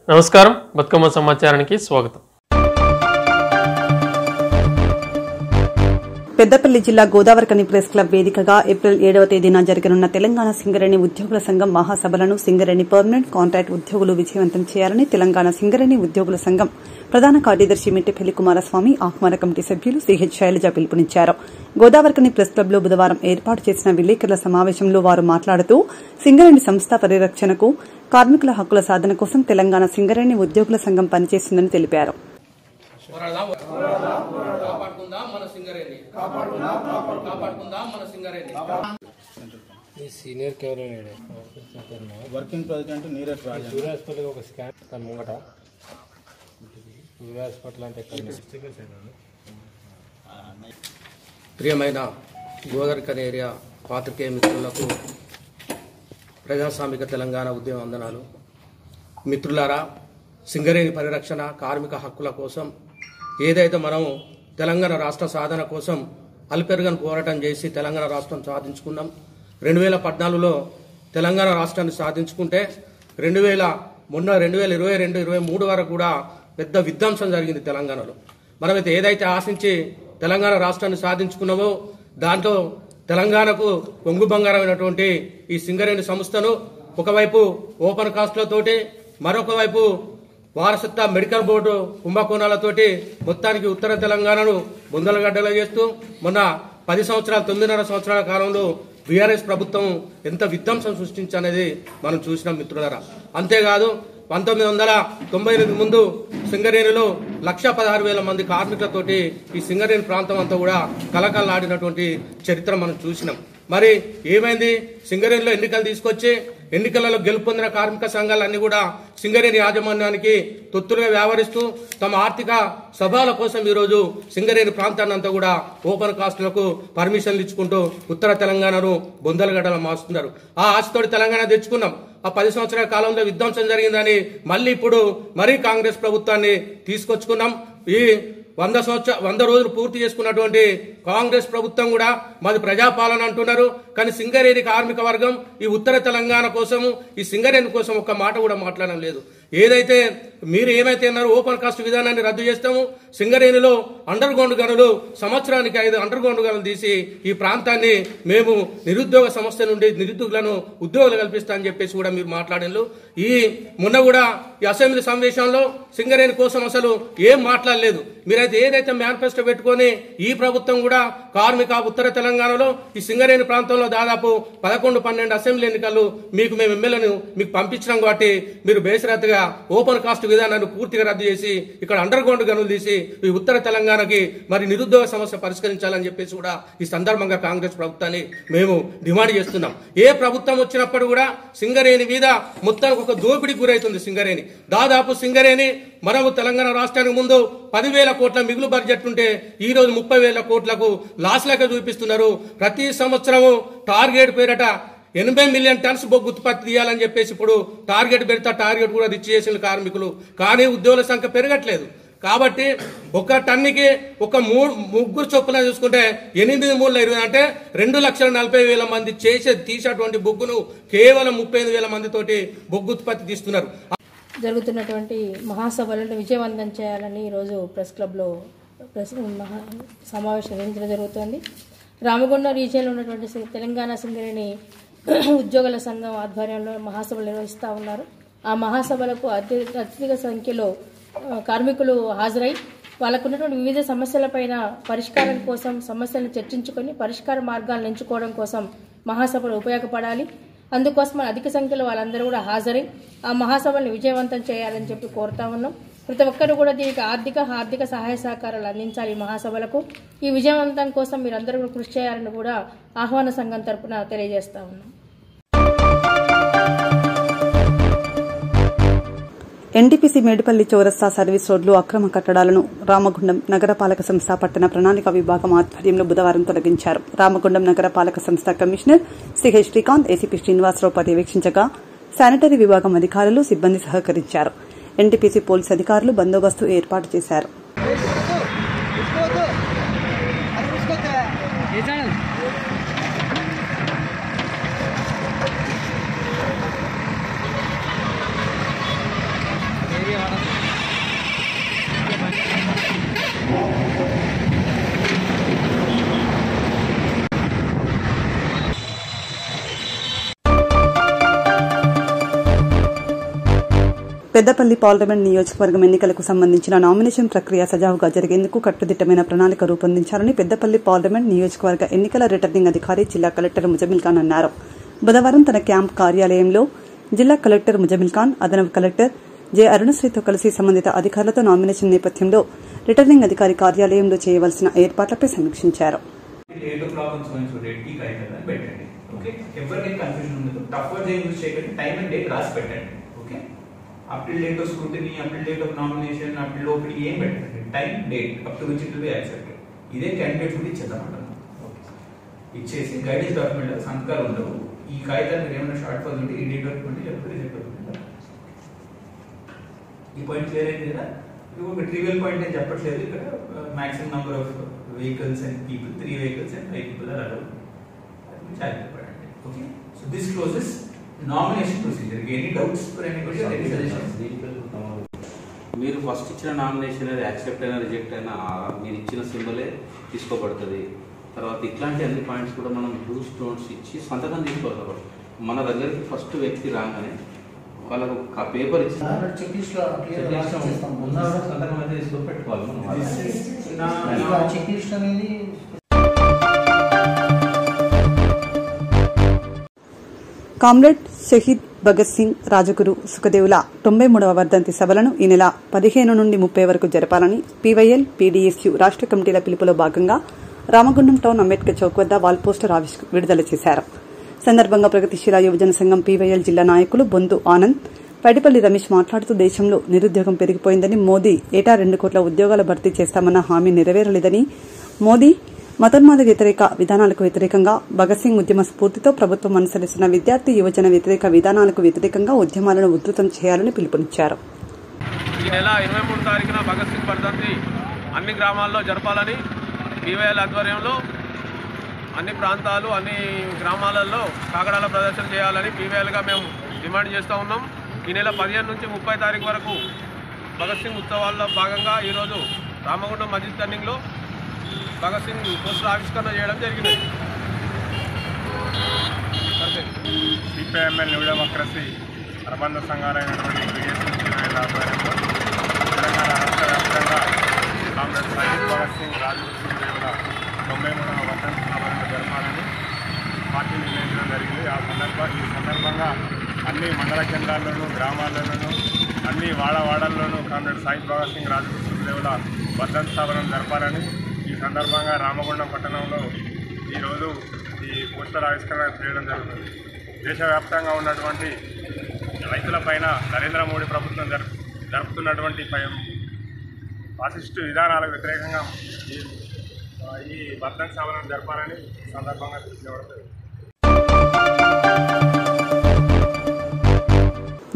నమస్కారం, బతుకమ్మ సమాచారానికి స్వాగతం. పెద్దపల్లి జిల్లా గోదావరికని ప్రెస్ క్లబ్ వేదికగా ఏప్రిల్ 7వ తేదీన జరగనున్న తెలంగాణ సింగరేణి ఉద్యోగుల సంఘం మహాసభలను సింగరేణి పర్మనెంట్ కాంట్రాక్ట్ ఉద్యోగులు విజయవంతం చేయాలని తెలంగాణ సింగరేణి ఉద్యోగుల సంఘం ప్రధాన కార్యదర్శి మిట్టెపల్లి కుమారస్వామి, ఆహ్వాన కమిటీ సభ్యులు సిహెచ్ శైలజ పిలుపునిచ్చారు. గోదావరికని ప్రెస్ క్లబ్లో బుధవారం ఏర్పాటు చేసిన విలేకరుల సమావేశంలో వారు మాట్లాడుతూ సింగరేణి సంస్థ పరిరక్షణకు, కార్మికుల హక్కుల సాధన కోసం తెలంగాణ సింగరేణి ఉద్యోగుల సంఘం పనిచేస్తుందని తెలిపారు. సీనియర్ వర్కింగ్ ప్రెసిడెంట్ నీరజ్ రాజు సూర్య హాస్పిటల్ ఒక స్కాన్ తన ముంగట సూర్య హాస్పిటల్ అంటే ప్రియమైన గోదావరికని ఏరియా పాత్రికేయ మిత్రులకు ప్రజాస్వామిక తెలంగాణ ఉద్యమ వందనాలు. మిత్రులారా, సింగరేణి పరిరక్షణ, కార్మిక హక్కుల కోసం ఏదైతే మనం తెలంగాణ రాష్ట్ర సాధన కోసం అల్పెరుగని పోరాటం చేసి తెలంగాణ రాష్ట్రం సాధించుకున్నాం. 2014లో తెలంగాణ రాష్ట్రాన్ని సాధించుకుంటే 2022-23 వరకు కూడా పెద్ద విధ్వంసం జరిగింది తెలంగాణలో. మనమైతే ఏదైతే ఆశించి తెలంగాణ రాష్ట్రాన్ని సాధించుకున్నామో దాంట్లో తెలంగాణకు కొంగు బంగారమైనటువంటి ఈ సింగరేణి సంస్థను ఒకవైపు ఓపెన్ కాస్ట్లతోటి, మరొక వైపు వారసత్వ మెడికల్ బోర్డు కుంభకోణాలతోటి మొత్తానికి ఉత్తర తెలంగాణను బొందలగడ్డలో చేస్తూ మొన్న 9.5 సంవత్సరాల కాలంలో బీఆర్ఎస్ ప్రభుత్వం ఎంత విధ్వంసం సృష్టించనేది మనం చూసినాం మిత్రులారా. అంతేకాదు 1998 ముందు సింగరేణిలో 1,16,000 మంది కార్మికులతోటి ఈ సింగరేణి ప్రాంతం అంతా కూడా కలకలలాడినటువంటి చరిత్ర మనం చూసినాం. మరి ఏమైంది? సింగరేణిలో ఎన్నికలు తీసుకొచ్చి ఎన్నికలలో గెలుపొందిన కార్మిక సంఘాలన్నీ కూడా సింగరేణి యాజమాన్యానికి తొత్తులుగా వ్యవహరిస్తూ తమ ఆర్థిక సభల కోసం ఈరోజు సింగరేణి ప్రాంతాన్ని అంతా కూడా ఓపెన్ కాస్టులకు పర్మిషన్లు ఇచ్చుకుంటూ ఉత్తర తెలంగాణను బొందలగడ్డలా మారుస్తున్నారు. ఆ ఆశతోటి తెలంగాణ తెచ్చుకున్నాం. ఆ 10 సంవత్సరాల కాలంలో విధ్వంసం జరిగిందని మళ్ళీ ఇప్పుడు మరీ కాంగ్రెస్ ప్రభుత్వాన్ని తీసుకొచ్చుకున్నాం. ఈ 100 రోజులు పూర్తి చేసుకున్నటువంటి కాంగ్రెస్ ప్రభుత్వం కూడా మాది ప్రజాపాలన అంటున్నారు. కానీ సింగరేణి కార్మిక వర్గం ఈ ఉత్తర తెలంగాణ కోసము, ఈ సింగరేణి కోసం ఒక్క మాట కూడా మాట్లాడడం లేదు. ఏదైతే మీరు ఏమైతే అన్నారో ఓపెన్ కాస్ట్ విధానాన్ని రద్దు చేస్తాము, సింగరేణిలో అండర్ గ్రౌండ్ గనులు సంవత్సరానికి 5 అండర్ గ్రౌండ్ గనులు తీసి ఈ ప్రాంతాన్ని మేము నిరుద్యోగ సమస్య నుండి నిరుద్యోగులను ఉద్యోగాలు కల్పిస్తామని చెప్పేసి కూడా మీరు మాట్లాడారు. ఈ మొన్న కూడా ఈ అసెంబ్లీ సమావేశంలో సింగరేణి కోసం అసలు ఏం మాట్లాడలేదు. మీరైతే ఏదైతే మేనిఫెస్టో పెట్టుకొని ఈ ప్రభుత్వం కూడా కార్మిక ఉత్తర తెలంగాణలో ఈ సింగరేణి ప్రాంతంలో దాదాపు 11-12 అసెంబ్లీ ఎన్నికలు మేము ఎమ్మెల్యేలను మీకు పంపించినాం కాబట్టి మీరు బేసరత్తుగా ఓపెన్ కాస్ట్ విధానాన్ని పూర్తిగా రద్దు చేసి ఇక్కడ అండర్ గ్రౌండ్ గనులు తీసి ఈ ఉత్తర తెలంగాణకి మరి నిరుద్యోగ సమస్య పరిష్కరించాలని చెప్పేసి కూడా ఈ సందర్భంగా కాంగ్రెస్ ప్రభుత్వాన్ని మేము డిమాండ్ చేస్తున్నాం. ఏ ప్రభుత్వం వచ్చినప్పుడు కూడా సింగరేణి మీద మొత్తానికి ఒక దోపిడీ గురైతుంది. సింగరేణి దాదాపు సింగరేణి మనము తెలంగాణ రాష్ట్రానికి ముందు 10,000 కోట్ల మిగులు బడ్జెట్ ఉంటే ఈ రోజు 30,000 కోట్లకు లాస్ లెక్క చూపిస్తున్నారు. ప్రతి సంవత్సరము టార్గెట్ పేరట 80 మిలియన్ టన్స్ బొగ్గు ఉత్పత్తి తీయాలని చెప్పేసి ఇప్పుడు టార్గెట్ పెడతా టార్గెట్ కూడా రిచ్ చేసిన కార్మికులు, కానీ ఉద్యోగుల సంఖ్య పెరగట్లేదు. కాబట్టి ఒక టన్నుకి ఒక 3 చొప్పున చూసుకుంటే 8×3=20 అంటే 2,40,000 మంది తీసేటువంటి బొగ్గును కేవలం 35,000 మందితోటి బొగ్గు ఉత్పత్తి తీస్తున్నారు. జరుగుతున్నటువంటి మహాసభలను విజయవంతం చేయాలని ఈరోజు ప్రెస్ క్లబ్లో సమావేశం నిర్వహించడం జరుగుతుంది. రామగుండం రీజియన్లో ఉన్నటువంటి తెలంగాణ సింగరేణి ఉద్యోగుల సంఘం ఆధ్వర్యంలో మహాసభలు నిర్వహిస్తూ ఉన్నారు. ఆ మహాసభలకు అత్యధిక సంఖ్యలో కార్మికులు హాజరై వాళ్ళకు ఉన్నటువంటి వివిధ సమస్యలపైన పరిష్కారం కోసం సమస్యలను చర్చించుకొని పరిష్కార మార్గాలను ఎంచుకోవడం కోసం మహాసభలు ఉపయోగపడాలి. అందుకోసం అధిక సంఖ్యలో వాళ్ళందరూ కూడా హాజరై ఆ మహాసభలను విజయవంతం చేయాలని చెప్పి కోరుతా ఉన్నాం. ప్రతి ఒక్కరు కూడా దీనికి ఆర్థిక సహాయ సహకారాలు అందించాలి. మహాసభలకు ఈ విజయవంతం కోసం మీరందరూ కూడా కృషి చేయాలని కూడా ఆహ్వాన సంఘం తరపున తెలియజేస్తా ఉన్నాం. ఎన్టీపీసీ మేడిపల్లి చౌరస్తా సర్వీస్ రోడ్లు అక్రమ కట్టడాలను రామగుండం నగరపాలక సంస్థ పట్టణ ప్రణాళిక విభాగం ఆధ్వర్యంలో బుధవారం తొలగించారు. రామగుండం నగరపాలక సంస్థ commissioner CH Srikanth, ACP Srinivasarao పర్యవేక్షించగా శానిటరీ విభాగం అధికారులు, సిబ్బంది సహకరించారు. ఎన్టీపీసీ పోలీసు అధికారులు బందోబస్తు ఏర్పాటు చేశారు. పెద్దపల్లి పార్లమెంట్ నియోజకవర్గం ఎన్నికలకు సంబంధించిన నామినేషన్ ప్రక్రియ సజావుగా జరిగేందుకు కట్టుదిట్టమైన ప్రణాళిక రూపొందించాలని పెద్దపల్లి పార్లమెంట్ నియోజకవర్గ ఎన్నికల రిటర్నింగ్ అధికారి జిల్లా కలెక్టర్ ముజమిల్ ఖాన్ అన్నారు. బుధవారం తన క్యాంప్ కార్యాలయంలో జిల్లా కలెక్టర్ ముజమిల్ ఖాన్, అదనపు కలెక్టర్ జె అరుణశ్రీతో కలిసి సంబంధిత అధికారులతో నామినేషన్ నేపథ్యంలో రిటర్నింగ్ అధికారి కార్యాలయంలో చేయవలసిన ఏర్పాట్లపై సమీక్షించారు. up till date of scrutiny, up till date of nomination, up till OPD ఏం పెట్టండి, time date up to which it will be accepted. ఇదే క్యాండిడేట్స్ కూడా ఇచ్చేద్దామంటారు. ఇచ్చేసి గైడెన్స్ డాక్యుమెంట్ సంతకాలు ఉండవు. ఈ కాగితాలు మీరు ఏమైనా షార్ట్ ఫాల్ ఉంటే ఈ డేట్ డాక్యుమెంట్ లేకపోతే రిజెక్ట్ అవుతుంది. ఈ పాయింట్ క్లియర్ అయింది కదా. ఇది ఒక ట్రివియల్ పాయింట్ నేను చెప్పట్లేదు. ఇక్కడ maximum number of vehicles and people, 3 vehicles and 5 people are allowed. అది చాలా important. Okay, so this closes nomination procedure. Any doubts for anybody or any suggestions? మీరు ఫస్ట్ ఇచ్చిన నామినేషన్ అది యాక్సెప్ట్ అయినా రిజెక్ట్ అయినా మీరు ఇచ్చిన సింబలే తీసుకోబడుతుంది. తర్వాత ఇట్లాంటి అన్ని పాయింట్స్ కూడా మనం డూస్ డోంట్స్ ఇచ్చి సంతకం తీసుకోవాలి. మన దగ్గరికి ఫస్ట్ వ్యక్తి రాగానే వాళ్ళకు ఆ పేపర్ ఇచ్చి సంతకం అయితే తీసుకొని పెట్టుకోవాలి. కామ్రేడ్ షహీద్ భగత్ సింగ్, రాజగురు సుఖదేవుల 93వ వర్ధంతి సభలను ఈ నెల 15 నుండి 30 వరకు జరపాలని పీవైఎల్, పీడీఎస్యూ రాష్ట్ర కమిటీల పిలుపులో భాగంగా రామగుండం టౌన్ అంబేద్కర్ చౌక్ వద్ద వాల్ పోస్టర్ విడుదల చేశారు. సందర్భంగా ప్రగతిశీల యువజన సంఘం పీవైఎల్ జిల్లా నాయకులు బొందు ఆనంద్, పైడిపల్లి రమేష్ మాట్లాడుతూ దేశంలో నిరుద్యోగం పెరిగిపోయిందని, మోదీ ఏటా 2 కోట్ల ఉద్యోగాల భర్తీ చేస్తామన్న హామీ నెరవేరలేదని, మోదీ మతోన్మాద వ్యతిరేక విధానాలకు వ్యతిరేకంగా భగత్ సింగ్ ఉద్యమ స్ఫూర్తితో ప్రభుత్వం అనుసరిస్తున్న విద్యార్థి యువజన వ్యతిరేక విధానాలకు వ్యతిరేకంగా ఉద్యమాలను ఉధృతం చేయాలని పిలుపునిచ్చారు. ఈ నెల 23 తారీఖున భగత్ సింగ్ వర్ధంతి అన్ని గ్రామాల్లో జరపాలని పీవైఎల్ ఆధ్వర్యంలో అన్ని ప్రాంతాలు, అన్ని గ్రామాలలో కాగడాల ప్రదర్శన చేయాలని పీవైఎల్గా మేము డిమాండ్ చేస్తూ ఉన్నాం. ఈ నెల 15 నుంచి 30 తారీఖు వరకు భగత్ సింగ్ ఉత్సవాల్లో భాగంగా ఈరోజు రామగుండం మస్జిద్ టర్నింగ్లో భగత్ సింగ్ పోస్టర్ ఆవిష్కరణ చేయడం జరిగింది. సిపిఐఎంఎల్ న్యూ డెమోక్రసీ అనుబంధ సంఘాలైనటువంటి పీఎస్ఎల్ ఆధ్వర్యంలో తెలంగాణ రాష్ట్ర వ్యాప్తంగా కామ్రేడ్ షహీద్ భగత్ సింగ్, రాజగురు సుఖదేవుల 93వ వర్ధంతి సభలను జరపాలని పార్టీ నిర్ణయించడం జరిగింది. ఈ సందర్భంగా అన్ని మండల కేంద్రాల్లోనూ, గ్రామాల్లోనూ, అన్ని వాడవాడల్లోనూ కామ్రేడ్ షహీద్ భగత్ సింగ్, రాజగురు సుఖదేవుల వర్ధంతి సభలను జరపాలని ఈ సందర్భంగా రామగుండం పట్టణంలో ఈరోజు ఈ పోస్టర్ ఆవిష్కరణ చేయడం జరుగుతుంది. దేశవ్యాప్తంగా ఉన్నటువంటి రైతులపైన నరేంద్ర మోడీ ప్రభుత్వం జరుపుతున్నటువంటి ఫాసిస్టు విధానాలకు వ్యతిరేకంగా ఈ వర్ధంతి సభలను జరపాలని ఈ సందర్భంగా తెలియజేయబడుతుంది.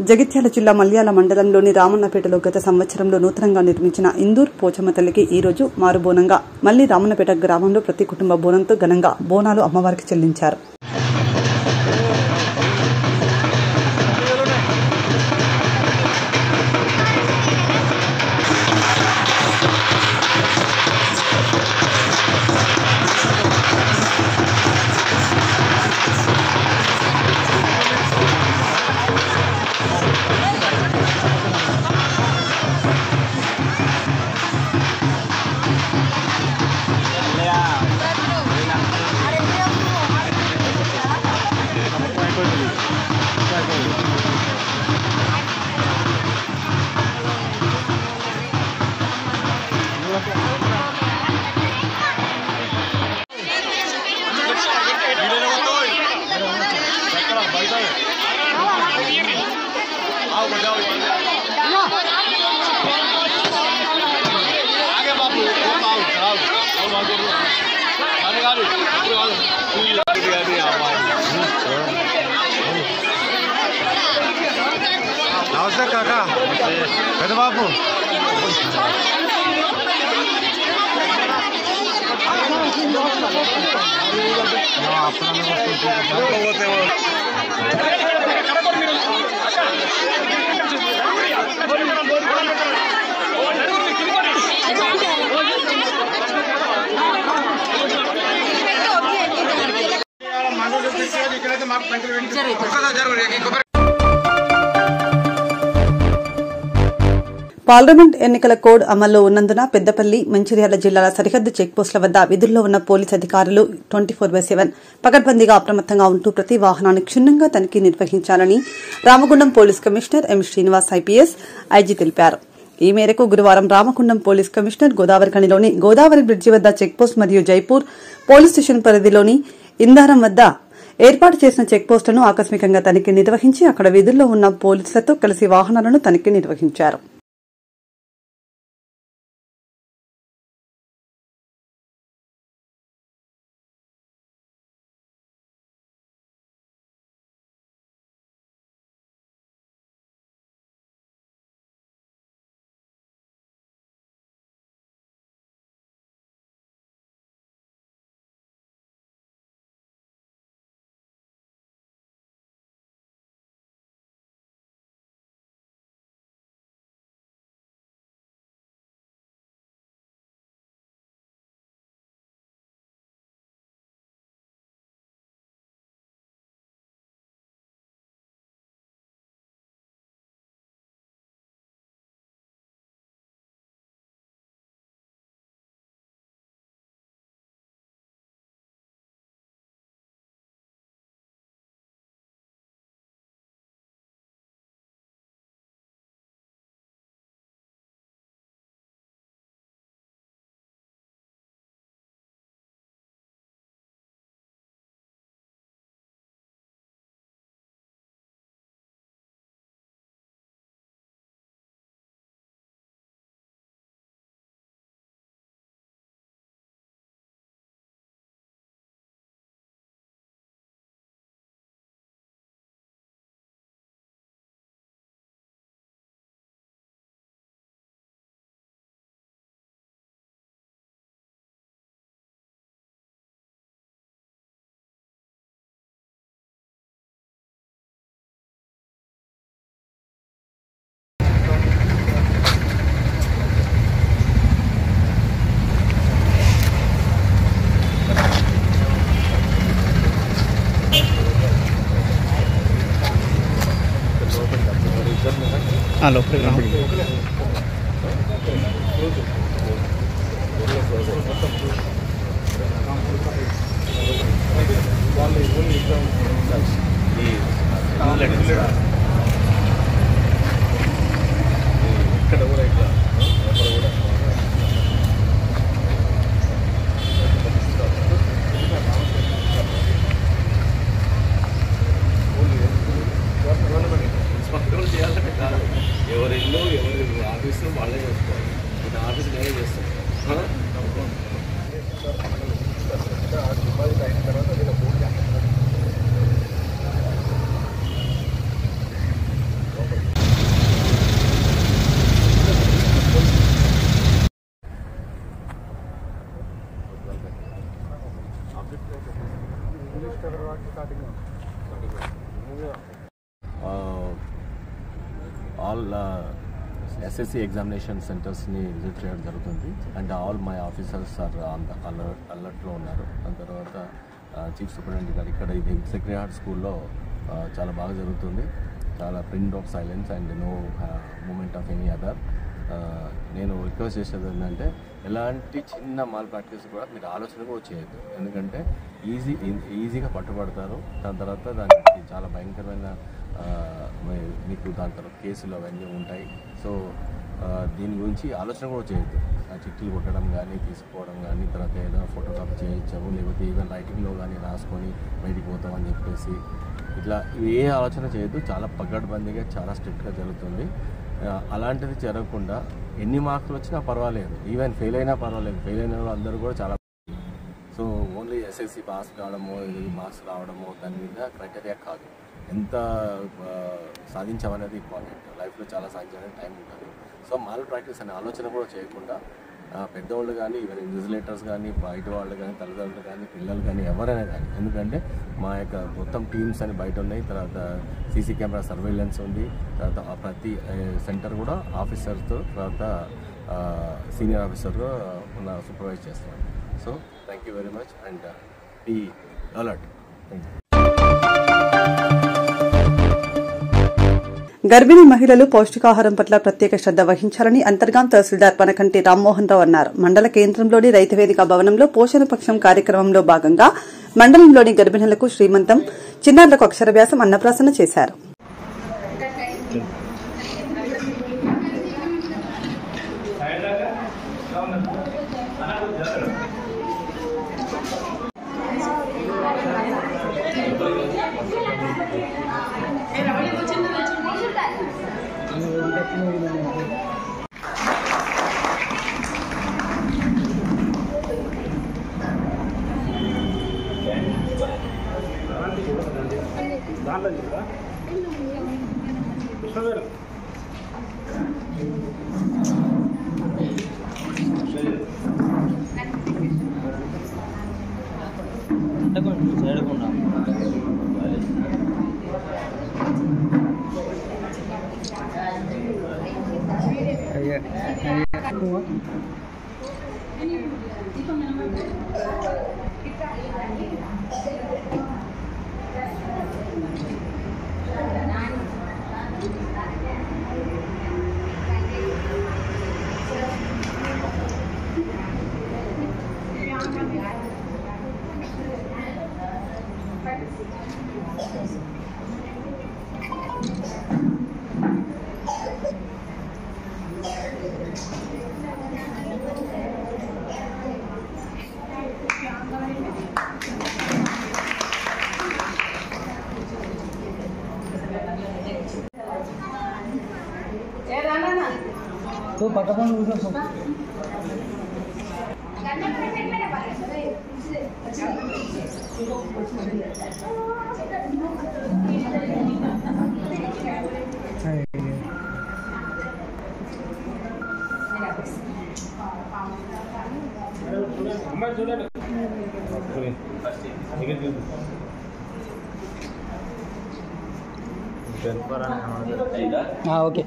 జగిత్యాల జిల్లా మల్యాల మండలంలోని రామన్నపేటలో గత సంవత్సరంలో నూతనంగా నిర్మించిన ఇందూర్ పోచమ్మ తల్లికి ఈ రోజు మారుబోనంగా మళ్లీ రామన్నపేట గ్రామంలో ప్రతి కుటుంబ బోనంతో ఘనంగా బోనాలు అమ్మవారికి చెల్లించారు. నమస్తే కాకా, పెద్దబాబు పార్లమెంట్ ఎన్నికల కోడ్ అమల్లో ఉన్నందున పెద్దపల్లి, మంచిర్యాల జిల్లాల సరిహద్దు చెక్పోస్టుల వద్ద విధుల్లో ఉన్న పోలీసు అధికారులు 24/7 పకడ్బందీగా అప్రమత్తంగా ఉంటూ ప్రతి వాహనాన్ని క్షుణ్ణంగా తనిఖీ నిర్వహించాలని Ramagundam police commissioner M Srinivas IPS IG తెలిపారు. ఈ మేరకు గురువారం రామగుండం పోలీస్ కమిషనర్ గోదావరిఖనిలోని గోదావరి బ్రిడ్జి వద్ద చెక్పోస్ట్ మరియు జైపూర్ పోలీస్ స్టేషన్ పరిధిలోని ఇందారం వద్ద ఏర్పాటు చేసిన చెక్పోస్టులను ఆకస్మికంగా తనిఖీ నిర్వహించి అక్కడ విధుల్లో ఉన్న పోలీసులతో కలిసి వాహనాలను తనిఖీ నిర్వహించారు. ఎవరిల్లు ఎవరి ఆఫీసు వాళ్ళే చేసుకోవాలి. నా ఆఫీస్ నేనే చేస్తాను. all SSC examination centers ni visit చేయడం జరుగుతుంది. And all my officers are on the అలర్ట్లో ఉన్నారు. దాని తర్వాత చీఫ్ సూపరింటెండెంట్ గారు ఇక్కడ ఇది సెక్రటరీ హార్ట్ స్కూల్లో చాలా బాగా జరుగుతుంది. చాలా print of silence and no moment of any other. నేను రిక్వెస్ట్ చేసేది ఏంటంటే ఎలాంటి చిన్న మాల్ ప్రాక్టీస్ కూడా మీరు ఆలోచన కూడా చేయొద్దు. ఎందుకంటే ఈజీగా పట్టుబడతారు. దాని తర్వాత దానికి చాలా భయంకరమైన మీకు దాని తర్వాత కేసులు అవన్నీ ఉంటాయి. సో దీని గురించి ఆలోచన కూడా చేయొద్దు. చిట్టీలు కొట్టడం కానీ తీసుకోవడం కానీ తర్వాత ఏదైనా ఫోటోకాపీ చేయించాము లేకపోతే ఈవెన్ రైటింగ్లో కానీ రాసుకొని బయటికి పోతామని చెప్పేసి ఇట్లా ఏ ఆలోచన చేయొద్దు. చాలా పకడ్బందీగా చాలా స్ట్రిక్ట్గా జరుగుతుంది. అలాంటిది జరగకుండా ఎన్ని మార్కులు వచ్చినా పర్వాలేదు, ఈవెన్ ఫెయిల్ అయినా పర్వాలేదు. ఫెయిల్ అయిన వాళ్ళు అందరూ కూడా చాలా సో ఓన్లీ ఎస్ఎస్సి పాస్ కావడమో మార్క్స్ రావడమో దాని మీద క్రైటీరియా కాదు. ఎంత సాధించామనేది ఇంపార్టెంట్. లైఫ్లో చాలా సాధించాలని టైం ఉంటుంది. సో మాల్ ప్రాక్టీస్ అనే ఆలోచన కూడా చేయకుండా పెద్దవాళ్ళు కానీ ఈవెన్ ఇన్విజిలేటర్స్ కానీ బయట వాళ్ళు కానీ తల్లిదండ్రులు కానీ పిల్లలు కానీ ఎవరైనా కానీ, ఎందుకంటే మా యొక్క మొత్తం టీమ్స్ అని బయట ఉన్నాయి. తర్వాత సీసీ కెమెరా సర్వేలెన్స్ ఉంది. తర్వాత ప్రతి సెంటర్ కూడా ఆఫీసర్తో తర్వాత సీనియర్ ఆఫీసర్ ఉన్న సూపర్వైజ్ చేస్తున్నారు. So thank you very much and be alert. Thank you. గర్భిణీ మహిళలు పౌష్టికాహారం పట్ల ప్రత్యేక శ్రద్ద వహించాలని అంతర్గాం తహసీల్దార్ పనకంటి రామ్మోహన్ రావు అన్నారు. మండల కేంద్రంలోని రైతు వేదిక భవనంలో పోషణ పక్షం కార్యక్రమంలో భాగంగా మండలంలోని గర్భిణులకు శ్రీమంతం, చిన్నారులకు అక్షరవ్యాసం, అన్నప్రాసన చేశారు. तो पकड़न ओके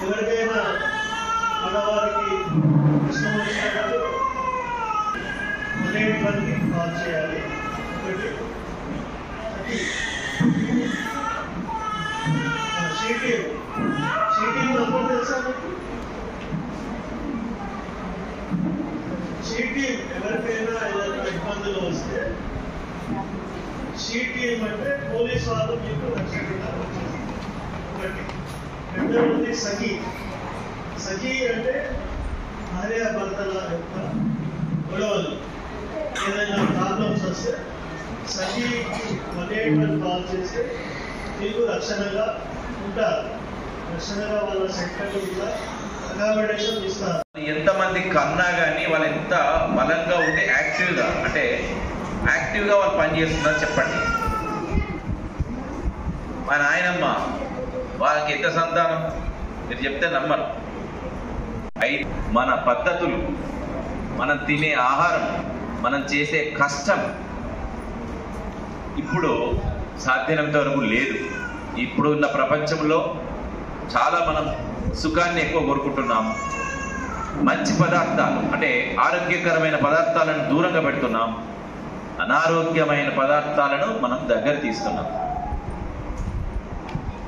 ఎవరికైనా ఆడవారికి ఇష్టం వచ్చినప్పుడు అనేటువంటి కాల్ చేయాలి. షీటీ నంబర్ తెలుసా మీకు? షీటీ ఎవరికైనా ఏదైనా ఇబ్బందులు వస్తే షీటీ అంటే పోలీస్ వాళ్ళు మీకు రక్షణగా వచ్చేది. ఒకటి. రెండవది సఖీ. సఖీ అంటే భార్య భర్తల యొక్క గొడవలు, ఏదైనా ప్రాబ్లమ్స్ వస్తే సఖీకి 181 కాల్ చేస్తే మీకు రక్షణగా ఉంటారు. రక్షణగా వాళ్ళ సెంటర్లు కూడా అకామిడేషన్ ఇస్తారు. ఎంతమంది కన్నా కానీ వాళ్ళు ఎంత బలంగా ఉంటే యాక్టివ్గా వాళ్ళు పనిచేస్తున్నారు చెప్పండి. మా నాయనమ్మ వాళ్ళకి ఎంత సంతానం మీరు చెప్తే నమ్మరు. మన పద్ధతులు, మనం తినే ఆహారం, మనం చేసే కష్టం ఇప్పుడు సాధ్యమైనంత వరకు లేదు. ఇప్పుడు ఉన్న ప్రపంచంలో చాలా మనం సుఖాన్ని ఎక్కువ కోరుకుంటున్నాము. మంచి పదార్థాలు అంటే ఆరోగ్యకరమైన పదార్థాలను దూరంగా పెడుతున్నాం. అనారోగ్యమైన పదార్థాలను మనం దగ్గర తీస్తున్నాం.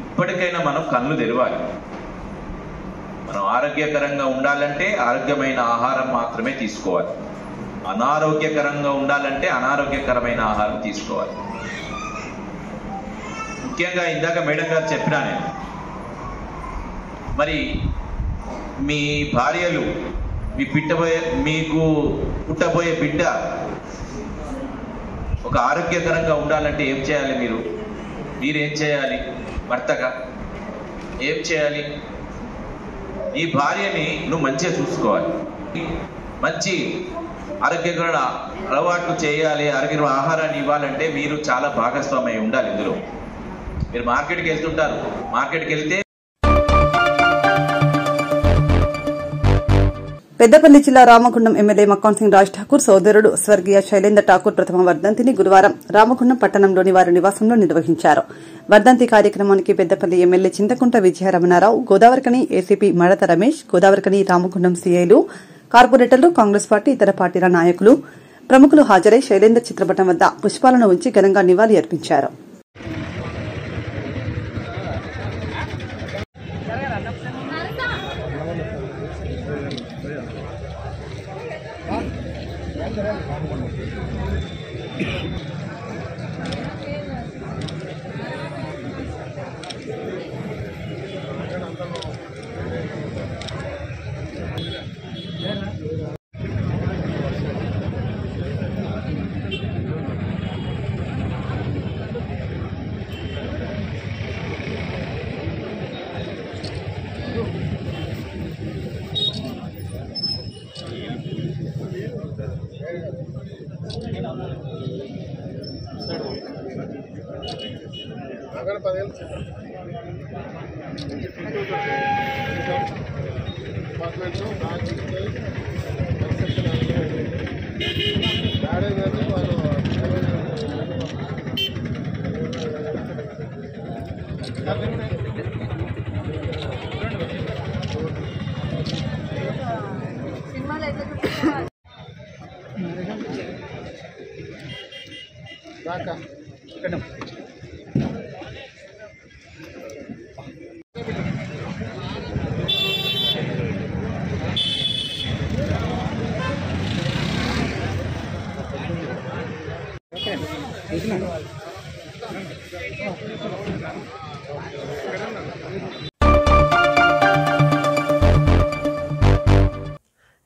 ఇప్పటికైనా మనం కళ్ళు తెరవాలి. మనం ఆరోగ్యకరంగా ఉండాలంటే ఆరోగ్యమైన ఆహారం మాత్రమే తీసుకోవాలి. అనారోగ్యకరంగా ఉండాలంటే అనారోగ్యకరమైన ఆహారం తీసుకోవాలి. ముఖ్యంగా ఇందాక మేడం గారు చెప్పినా నేను, మరి మీ భార్యలు మీకు పుట్టబోయే బిడ్డ ఒక ఆరోగ్యకరంగా ఉండాలంటే ఏం చేయాలి? మీరేం చేయాలి? భర్తగా ఏం చేయాలి? నీ భార్యని నువ్వు మంచిగా చూసుకోవాలి, మంచి ఆరోగ్యకరమైన అలవాట్లు చేయాలి, ఆరోగ్యకరమైన ఆహారాన్ని ఇవ్వాలంటే మీరు చాలా భాగస్వామి ఉండాలి. ఇందులో మీరు మార్కెట్కి వెళ్తుంటారు, మార్కెట్కి వెళ్తే పెద్దపల్లి జిల్లా రామగుండం ఎమ్మెల్యే మక్కాన్ సింగ్ రాజ్ ఠాకూర్ సోదరుడు స్వర్గీయ శైలేంద్ర ఠాకూర్ ప్రథమ వర్ధంతిని గురువారం రామగుండం పట్టణంలోని వారి నివాసంలో నిర్వహించారు. వర్ధంతి కార్యక్రమానికి పెద్దపల్లి ఎమ్మెల్యే చింతకుంట విజయరమణారావు, గోదావరికని ఏసీపీ మడత రమేష్, గోదావరికని రామగుండం సీఐలు, కార్పొరేటర్లు, కాంగ్రెస్ పార్టీ ఇతర పార్టీల నాయకులు, ప్రముఖులు హాజరై శైలేంద్ర చిత్రపటం వద్ద పుష్పాలను ఉంచి ఘనంగా నివాళి అర్పించారు.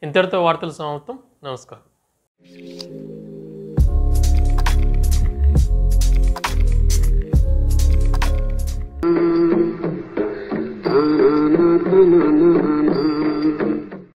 ఇంతటితో వార్తలు సమాప్తం. నమస్కారం.